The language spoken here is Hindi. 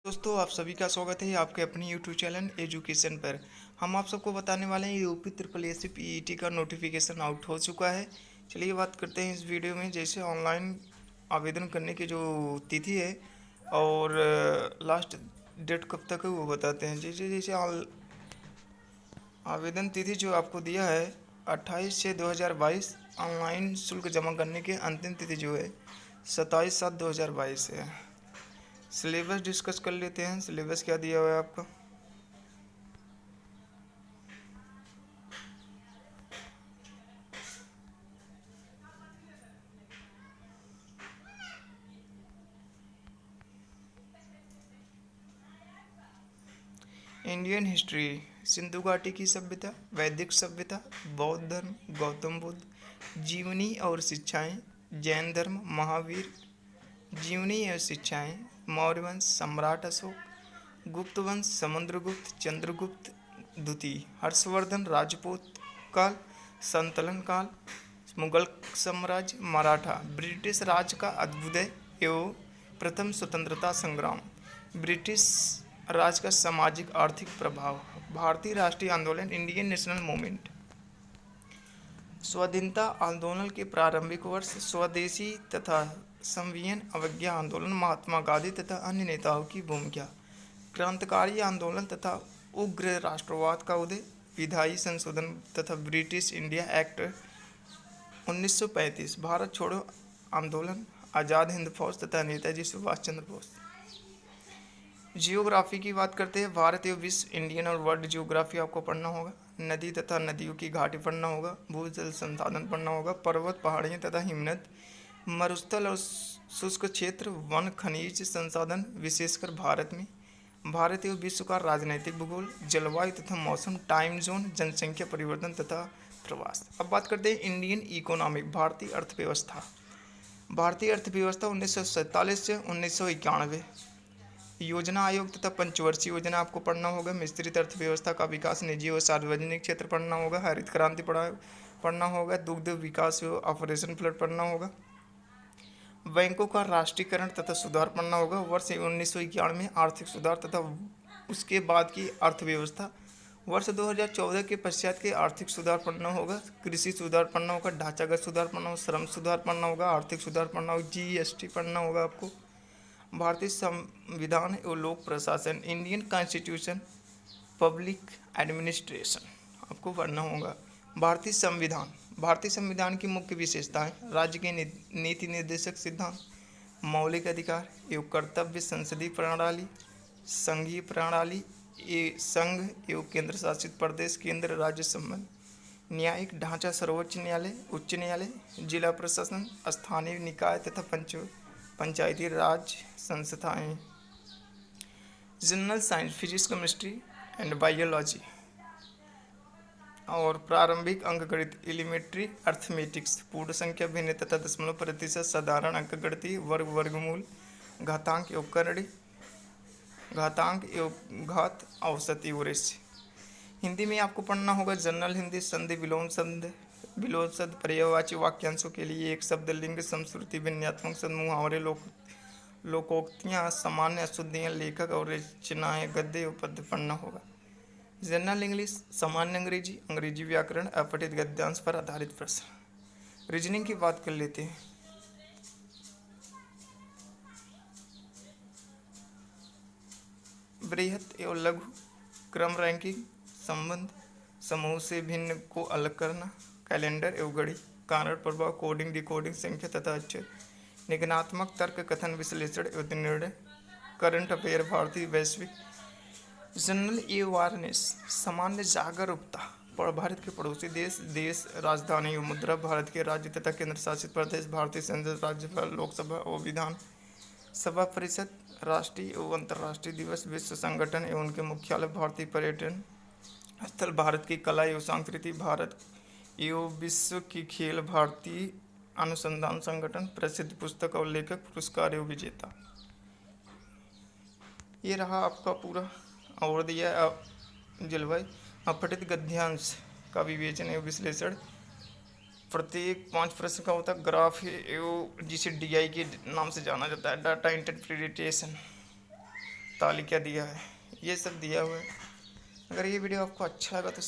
दोस्तों, आप सभी का स्वागत है आपके अपनी यूट्यूब चैनल एजुकेशन पर। हम आप सबको बताने वाले हैं UP triple S C PET का नोटिफिकेशन आउट हो चुका है। चलिए बात करते हैं इस वीडियो में। जैसे ऑनलाइन आवेदन करने की जो तिथि है और लास्ट डेट कब तक है वो बताते हैं। जैसे जैसे आवेदन तिथि जो आपको दिया है 28/6/2022। ऑनलाइन शुल्क जमा करने की अंतिम तिथि जो है 27/7/2022 है। सिलेबस डिस्कस कर लेते हैं। सिलेबस क्या दिया हुआ है आपका। इंडियन हिस्ट्री, सिंधु घाटी की सभ्यता, वैदिक सभ्यता, बौद्ध धर्म, गौतम बुद्ध, जीवनी और शिक्षाएं, जैन धर्म, महावीर, जीवनी और शिक्षाएं, मौर्य वंश, सम्राट अशोक, गुप्त वंश, समुद्रगुप्त, चंद्रगुप्त द्वितीय, हर्षवर्धन, राजपूत काल, संतलन काल, मुगल साम्राज्य, मराठा, ब्रिटिश राज का अभ्युदय एवं प्रथम स्वतंत्रता संग्राम, ब्रिटिश राज का सामाजिक आर्थिक प्रभाव, भारतीय राष्ट्रीय आंदोलन, इंडियन नेशनल मूवमेंट, स्वाधीनता आंदोलन के प्रारंभिक वर्ष, स्वदेशी तथा संवियन अवज्ञा आंदोलन, महात्मा गांधी तथा अन्य नेताओं की भूमिका, क्रांतिकारी आंदोलन तथा उग्र राष्ट्रवाद का उदय, विधायी संशोधन तथा ब्रिटिश इंडिया एक्ट 1935, भारत छोड़ो आंदोलन, आज़ाद हिंद फौज तथा नेताजी सुभाष चंद्र बोस। जियोग्राफी की बात करते हैं। भारत एवं विश्व, इंडियन और वर्ल्ड जियोग्राफी आपको पढ़ना होगा। नदी तथा नदियों की घाटी पढ़ना होगा। भूजल संसाधन पढ़ना होगा। पर्वत, पहाड़ियाँ तथा हिमनद, मरुस्थल और शुष्क क्षेत्र, वन, खनिज संसाधन विशेषकर भारत में। भारत एवं विश्व का राजनीतिक भूगोल, जलवायु तथा मौसम, टाइम जोन, जनसंख्या परिवर्तन तथा प्रवास। अब बात करते हैं इंडियन इकोनॉमिक, भारतीय अर्थव्यवस्था। भारतीय अर्थव्यवस्था 1947 से 1991, योजना आयोग तथा पंचवर्षीय योजना आपको पढ़ना होगा। मिश्रित अर्थव्यवस्था का विकास, निजी और सार्वजनिक क्षेत्र पढ़ना होगा। हरित क्रांति पढ़ना होगा। दुग्ध विकास एवं ऑपरेशन फ्लड पढ़ना होगा। बैंकों का राष्ट्रीयकरण तथा सुधार पढ़ना होगा। वर्ष 1991 में आर्थिक सुधार तथा उसके बाद की अर्थव्यवस्था। वर्ष 2014 के पश्चात के आर्थिक सुधार पढ़ना होगा। कृषि सुधार पढ़ना होगा। ढांचागत सुधार पढ़ना होगा। श्रम सुधार पढ़ना होगा। आर्थिक सुधार पढ़ना होगा। जीएसटी पढ़ना होगा आपको। भारतीय संविधान एवं लोक प्रशासन, इंडियन कॉन्स्टिट्यूशन, पब्लिक एडमिनिस्ट्रेशन आपको पढ़ना होगा। भारतीय संविधान, भारतीय संविधान की मुख्य विशेषताएं, राज्य के नीति निर्देशक सिद्धांत, मौलिक अधिकार एवं कर्तव्य, संसदीय प्रणाली, संघीय प्रणाली, संघ एवं केंद्र शासित प्रदेश, केंद्र राज्य संबंध, न्यायिक ढांचा, सर्वोच्च न्यायालय, उच्च न्यायालय, जिला प्रशासन, स्थानीय निकाय तथा पंचायती राज संस्थाएं। General science, physics, chemistry and biology और प्रारंभिक अंकगणित, एलिमेंट्री अर्थमेटिक्स, पूर्ण संख्या, भिन्न तथा दशमलव प्रतिशत, साधारण अंकगणित, वर्ग, वर्गमूल, घातांक एवं करणी, घातांक एवं घात, औसत, एवरेज। हिंदी में आपको पढ़ना होगा जनरल हिंदी, संधि, विलोम शब्द, पर्यायवाची वाक्यांशों के लिए एक शब्द, लिंग, संस्कृति, विन्यात्मक शब्द, मुहावरे, लोकोक्तियाँ, सामान्य अशुद्धियाँ, लेखक और रचनाएं, गद्य और पद्य पढ़ना होगा। जनरल इंग्लिश, सामान्य अंग्रेजी, अंग्रेजी व्याकरण, अपठित गद्यांश पर आधारित प्रश्न। रीजनिंग की बात कर लेते हैं। बृहत एवं लघु क्रम, रैंकिंग, संबंध, समूह से भिन्न को अलग करना, कैलेंडर एवं घड़ी, कारण प्रभाव, कोडिंग, डिकोडिंग, संख्या तथा अक्षर, निगमनात्मक तर्क, कथन, विश्लेषण एवं निर्णय, करंट अफेयर, भारतीय वैश्विक, जनरल अवेयरनेस, सामान्य जागरूकता, भारत के पड़ोसी देश, राजधानी एवं मुद्रा, भारत के राज्य तथा केंद्र शासित प्रदेश, भारतीय संसद, राज्यसभा, लोकसभा और विधान सभा परिषद, राष्ट्रीय एवं अंतर्राष्ट्रीय दिवस, विश्व संगठन एवं उनके मुख्यालय, भारतीय पर्यटन स्थल, भारत की कला एवं संस्कृति, भारत एवं विश्व की खेल, भारतीय अनुसंधान संगठन, प्रसिद्ध पुस्तक और लेखक, पुरस्कार एवं विजेता। ये रहा आपका पूरा और दिया जलवायु। अपठित गद्यांश का विवेचन एवं विश्लेषण, प्रत्येक 5 प्रश्न का होता है। ग्राफ एवं जिसे डीआई के नाम से जाना जाता है, डाटा इंटरप्रिटेशन। तालिका दिया है, ये सब दिया हुआ है। अगर ये वीडियो आपको अच्छा लगा तो